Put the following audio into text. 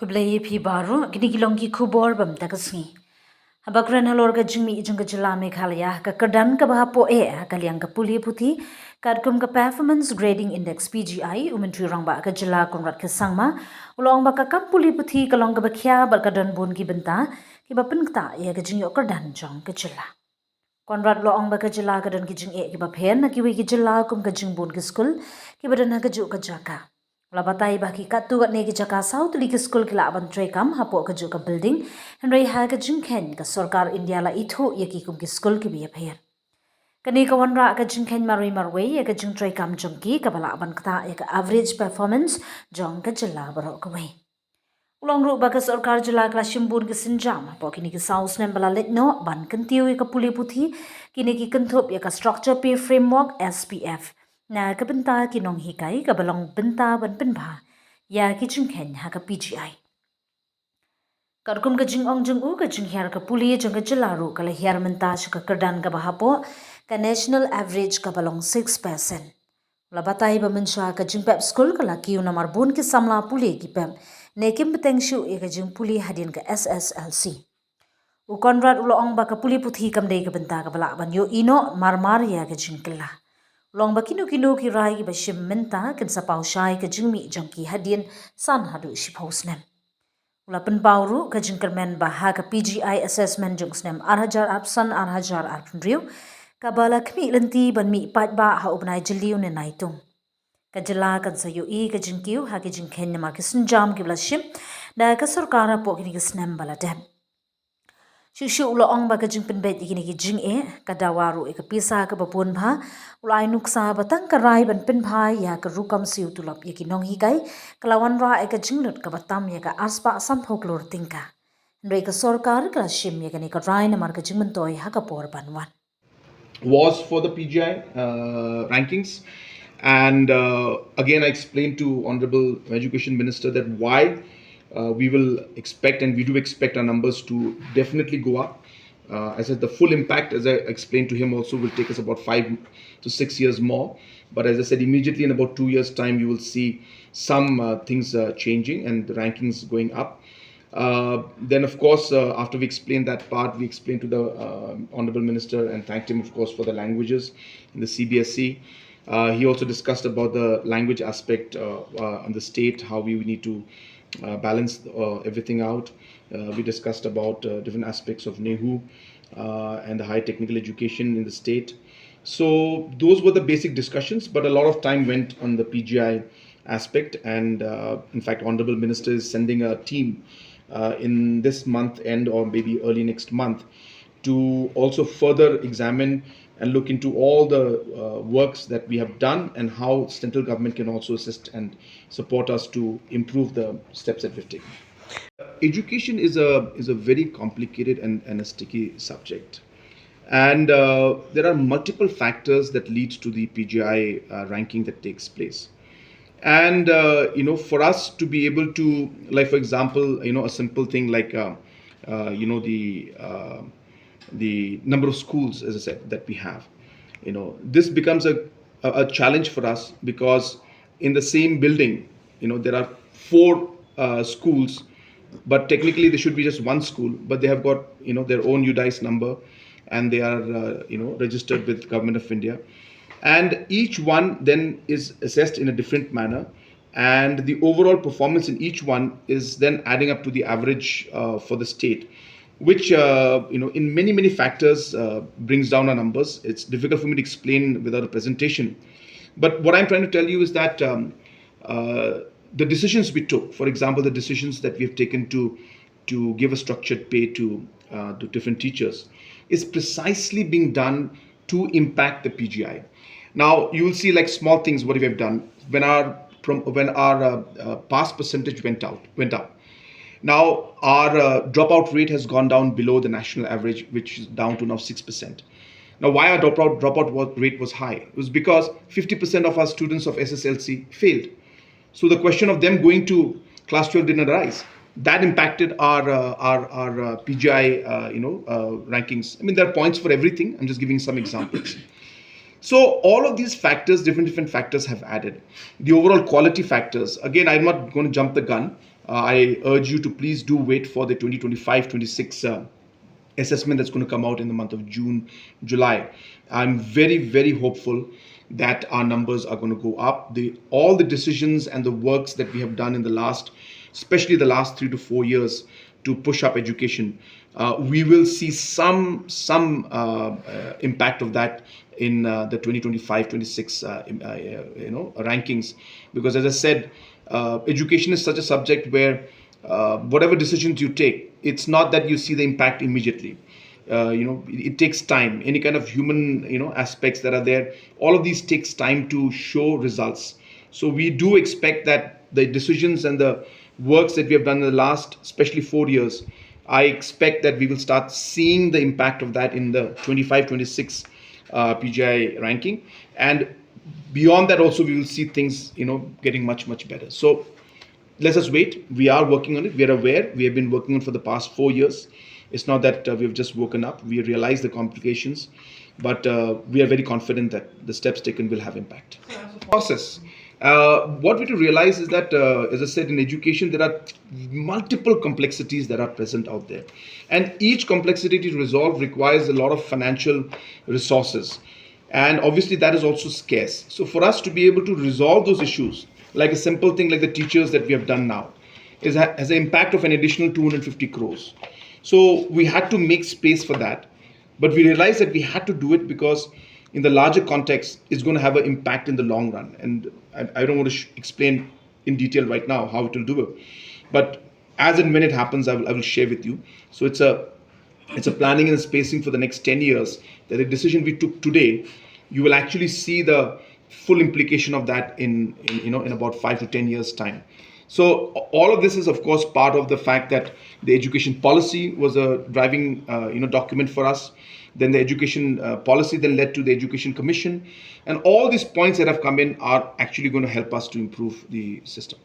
Balei Hiar ginigilongi kubor bam tagasni. Habakran halorga jingmi ijunga jylla Meghalaya ka kyrdan ka bahapo kaliang ka puthi kadkum ka performance grading index PGI umentri rangba ka jylla Conrad ka sangma ulong ba ka puthi kalong ka bakhya barkadan bon ki benta ki bapinta ya ka jingyo kyrdan jong ka jylla. Conrad loong ba ka jylla ka dan ki jing ki baphen na ki wi ki jylla kum ka jing bon ki school ki badan ka ju ka jaka. Labatai baki katu kat negi jaka South League School kila aban trekam hapo ka ju ka building Henry Haka jingken ka Sarkar India la itho yaki kum ki school ki biya pher. Kani ka wanra ka jingken marui marwe ya ka jing trekam jongki ka bala aban kata ya ka average performance jong ka jylla barok ka wei. Ulong ru baka Sarkar jylla ka shimbun ki sinjam hapo kini ki South nem bala letno ban kentiu ya ka puthi kini ki kentup ya ka structure pay framework SPF. Na kabenta kinong hikai kabalong benta ban penba ya kijing ken Haka PGI. Karkum ka jing ong jing u ka jing hiar ka puli jong ka jylla ru ka hiar menta ka kyrdan ka bahapo ka national average ka balong 6%. Labatai ba mensha ka jing pep school ka kiu namar bun ki samla puli ki pep ne kim beteng shu e ka jing puli hadin ka SSLC. U Conrad ulo ong ba ka puthi kam dei ka benta ka bala ban yo ino marmar ya ka jing kila. Long bakino kino ki rai ki bashim menta kin sa pau shai ka jingmi jangki hadin san hadu shiphausnem. Ulapan pauru ka jingkermen baha ka PGI assessment jungsnem arhajar apsan arhajar arpundriu ka bala kmi lenti ban mi pat ba ha ubnai jiliu ne naitung. Ka jylla kan sa yui ka jingkiu ha ki jingken nama ki sinjam ki blashim da ka sarkara po kini ki snem bala dem. Shushu ulo ong ba ka jing penbet ikini ki jing ka dawaru ka pisa ka babun bha ulai nuksa batang ka rai ban penbha ya ka rukam siu tulap ya ki nong hikai kalawan ra ka jingnut ka batam ya ka aspa samphok lor tingka ndoi ka sarkar ka shim ya ka ni ka rai na mar ka jingmentoi haka por banwan was for the PGI rankings. And again, I explained to Honorable Education Minister that why we will expect, and we do expect our numbers to definitely go up. I said the full impact, as I explained to him also, will take us about 5 to 6 years more. But as I said, immediately in about 2 years' time, you will see some things changing and the rankings going up. Then, of course, after we explained that part, we explained to the Honorable Minister and thanked him, of course, for the languages in the CBSE. He also discussed about the language aspect on the state, how we need to balance everything out. We discussed about different aspects of NEHU and the high technical education in the state. So those were the basic discussions, but a lot of time went on the PGI aspect. And in fact, Honorable Minister is sending a team in this month end or maybe early next month to also further examine and look into all the works that we have done and how central government can also assist and support us to improve the steps that we've taken. Education is a very complicated and a sticky subject. And there are multiple factors that lead to the PGI ranking that takes place. And for us to be able to, like for example, a simple thing like the number of schools, as I said, that we have, this becomes a challenge for us, because in the same building, there are 4 schools, but technically there should be just one school, but they have got their own UDICE number, and they are registered with Government of India, and each one then is assessed in a different manner, and the overall performance in each one is then adding up to the average for the state, which in many factors brings down our numbers. It's difficult for me to explain without a presentation, but what I'm trying to tell you is that the decisions we took, for example, the decisions that we have taken to give a structured pay to different teachers, is precisely being done to impact the PGI. Now you will see like small things. What we have done when our pass percentage went up. Now our dropout rate has gone down below the national average, which is down to now 6%. Now, why our dropout rate was high? It was because 50% of our students of SSLC failed. So the question of them going to class 12 didn't arise. That impacted our PGI rankings. I mean, there are points for everything. I'm just giving some examples. So all of these factors, different factors have added. The overall quality factors, again, I'm not going to jump the gun, I urge you to please do wait for the 2025-26 assessment that's going to come out in the month of June, July. I'm very, very hopeful that our numbers are going to go up. All the decisions and the works that we have done in the last, especially the last 3 to 4 years, to push up education, we will see some impact of that in the 2025-26 rankings. Because as I said, education is such a subject where whatever decisions you take, it's not that you see the impact immediately. It takes time. Any kind of human aspects that are there, all of these takes time to show results. So we do expect that the decisions and the works that we have done in the last, especially 4 years, I expect that we will start seeing the impact of that in the 25-26 PGI ranking, and beyond that also we will see things getting much better. So let us wait. We are working on it. We are aware. We have been working on it for the past 4 years. It's not that we've just woken up. We realize the complications, but we are very confident that the steps taken will have impact. Process. What we to realize is that, as I said, in education there are multiple complexities that are present out there, and each complexity to resolve requires a lot of financial resources, and obviously that is also scarce. So for us to be able to resolve those issues, like a simple thing like the teachers that we have done now, has an impact of an additional 250 crores. So we had to make space for that, but we realized that we had to do it because in the larger context, it's going to have an impact in the long run. And I don't want to explain in detail right now how it will do it, but as and when it happens, I will share with you. So it's a planning and spacing for the next 10 years, that the decision we took today, you will actually see the full implication of that in about 5 to 10 years time. So all of this is of course part of the fact that the education policy was a driving document for us. Then the education policy then led to the education commission, and all these points that have come in are actually going to help us to improve the system.